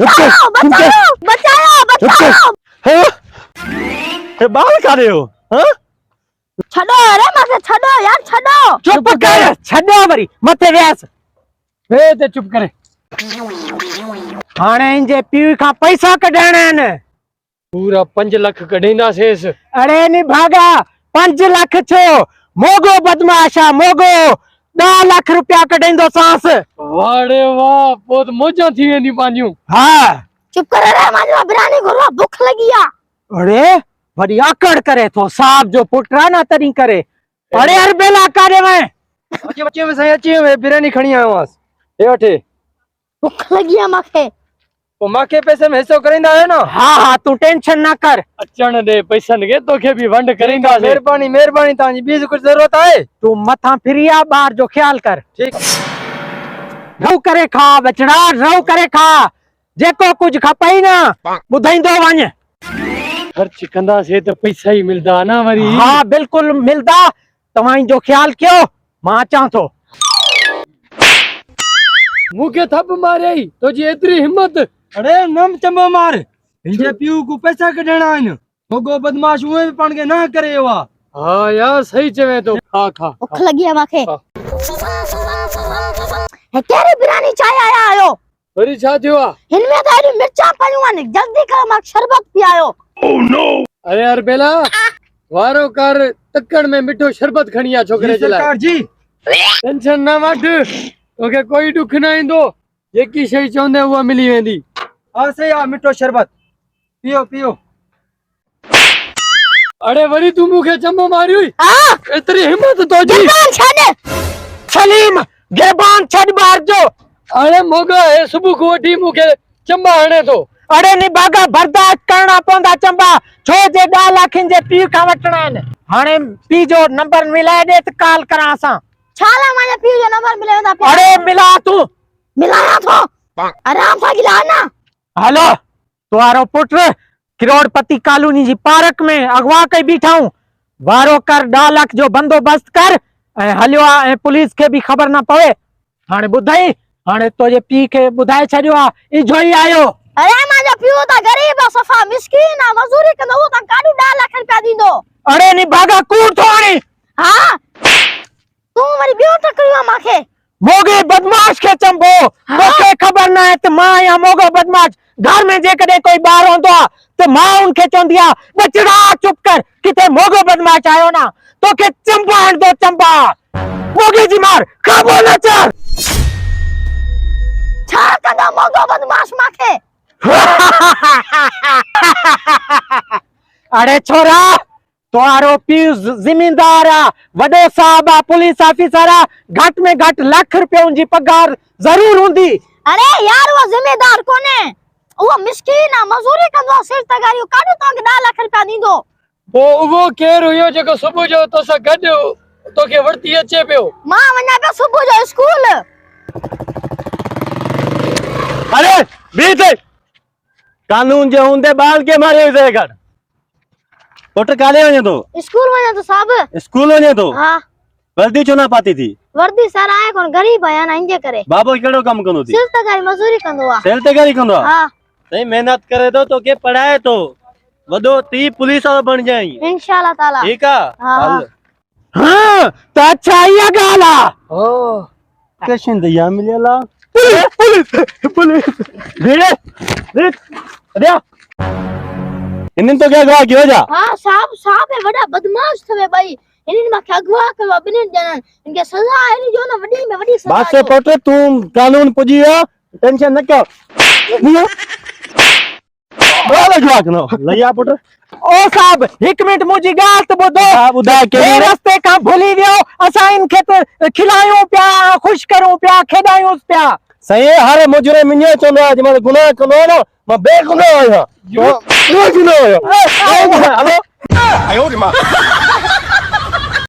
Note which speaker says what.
Speaker 1: बचाओ बचाओ बचाओ बचाओ।
Speaker 2: ए बाल कर रहे हो? हां
Speaker 1: छड़ो अरे मथे छड़ो यार छड़ो।
Speaker 2: चुप कर छड़ो वरी मथे वेस वे ते चुप करे। हाणे इन जे पीउ का पैसा कढाइणा आहिनि पूरा 5 लाख कढींदा सेस। अरे नी भागा 5 लाख छो मोगो बदमाशा मोगो 10 लाख रुपया कढींदो सांस। वाड़े वाह बहुत मौजा थी वेंदी पांजू। हां
Speaker 1: चुप कर रे माजो बिरानी घुरवा भूख लगी आ।
Speaker 2: अरे वरी आकड़ करे तो साहब जो पुटरा ना तरी करे। अरे यार बेला करे मैं बच्चे में सही अच्छी है बिरयानी खणी आयो वास ए वठे
Speaker 1: भूख लगी आ माखे।
Speaker 2: तो माखे पैसे में हिस्सो करेंदा है ना। हां हां तू टेंशन ना कर अचण दे पैसन के तोखे भी वंड करेंदा। मेहरबानी मेहरबानी ताजी बीज कुछ जरूरत है तू मथा फिरिया बाहर जो ख्याल कर। ठीक रहो करे खा बचड़ा रहो करे खा जेको कुछ खपई ना बुधाइंदो वण। खर्च कंदा से तो पैसा ही मिलदा ना वरी। हां बिल्कुल मिलदा तवाई जो ख्याल क्यों मां चा तो मुके थप मारे तो जी इतनी हिम्मत। अरे नम चंबो मार इंजे पीऊ को पैसा कढणा आइन मोगो बदमाश हुए पण के ना करे वा। हां यार सही चवे तो खा खा
Speaker 1: भूख लगी आ माखे। हे केरे बिरानी चाय आया आयो
Speaker 2: वरी छा थियो
Speaker 1: इनमें तो मिर्चा पयूं आने जल्दी कर मां शरबत पियायो। ओह नो
Speaker 2: अरे यार बेला वारो कर तक्कड़ में मिठो शरबत खणिया छोकरे चला। सरकार जी टेंशन ना वठ ओके कोई दुख ना इंदो जेकी शई चोंदे वो मिली वेंदी। हां सही आ मिठो शरबत पियो पियो। अरे वरी तू मुखे चंबो मारी हुई। हां इतनी हिम्मत तो जी
Speaker 1: गिरबान छड़
Speaker 2: सलीम गिरबान छड़ बाहर जो। अरे मोगा ए सुबह को वठी मुखे चंबा हणे तो। अरे नी बागा बर्दाश्त करना पोंदा चंबा छो जे 10 लाख जे पी का वटना है हाने पी जो नंबर मिलाए दे त कॉल करा सा।
Speaker 1: छाला माने पी जो नंबर मिले दा।
Speaker 2: अरे मिला तू
Speaker 1: मिलाया तो आराम से गिला ना।
Speaker 2: हेलो तुम्हारो पुत्र करोड़पति कॉलोनी जी पार्क में अगवा कई बीठाऊं वारो कर 10 लाख जो बंदोबस्त कर हलियो ए पुलिस के भी खबर ना पवे। हाने बुधाई हाने तो जे पी के बुधाए छडियो आ ई जोई आयो।
Speaker 1: अरे माजो पियो ता गरीब सफा मिस्किन आ मजदूरी कंदो ता काडू 10 लाख रुपया दींदो।
Speaker 2: अरे नी भागा कूड़ थोड़ी।
Speaker 1: हां तू मरी बियो टकरियो माखे
Speaker 2: मोगे बदमाश के चंबो। तोके खबर ना है त मां या मोगो बदमाश घर में जे कदे कोई बाहर होंदो तो मां उनके चोंदिया बचड़ा चुप कर किते मोगो बदमाश आयो ना तोके चंबा हण दो चंबा मोगे जी मार खाबो ना चल
Speaker 1: छा कंदा मोगो बदमाश माखे।
Speaker 2: अरे छोरा तुम्हारो पीऊ जिम्मेदार आ वडो साहब आ पुलिस ऑफिसर आ घट में घट लाख रुपया उनकी पगार जरूर हुंदी।
Speaker 1: अरे यार वो जिम्मेदार कोने वो मिस्किन आ मजदूरी कंदो सिर तगारियो काडू तो 10 लाख रुपया दींदो।
Speaker 2: वो केर हुयो जेको सुबह जो तो सा गड तोके वर्ती अचे पियो।
Speaker 1: मां वना पे सुबह जो स्कूल।
Speaker 2: अरे बीत कानून जे हुंदे बाल के मारे से कर पुट काले वने तो
Speaker 1: स्कूल वने तो साहब
Speaker 2: स्कूल वने तो। हां
Speaker 3: वर्दी छो ना पाती थी?
Speaker 1: वर्दी सर आए कोन गरीब आया ना इंजे करे।
Speaker 3: बाबो केड़ो काम कंदो थी?
Speaker 1: सिल तगारी मजदूरी कंदो आ।
Speaker 3: सिल तगारी कंदो?
Speaker 1: हां
Speaker 3: सही मेहनत करे तो के पढ़ाए तो वडो ती पुलिस वालो बन जाई
Speaker 1: इंशाल्लाह ताला।
Speaker 3: ठीक आ।
Speaker 2: हां तो अच्छा या गाला
Speaker 3: ओ कैसे दिया मिलेला
Speaker 2: पुलिस पुलिस धीरे धीरे
Speaker 3: इन तो क्या गवा क्यों जा।
Speaker 1: हां साहब है बड़ा बदमाश थवे भाई इन मा खगवा के बिन जनन इनके सजा है नी जो ना वडी में वडी सजा।
Speaker 3: बात से पुट तू कानून पुजियो टेंशन न कर बोलो जवाक नो लइया पुट।
Speaker 2: ओ साहब 1 मिनट मुजी गात बुदो
Speaker 3: बुदा के
Speaker 2: रास्ते का भूली वियो असा इन खेत खिलायो प्या खुश करूं प्या खेदायो प्या।
Speaker 3: सही हर मुजरे मिन्ने चोंदा आज मैं गुनाह कनो ना मैं बेगुनाह आया। जो गुनाह आया हेलो आयो रे मां।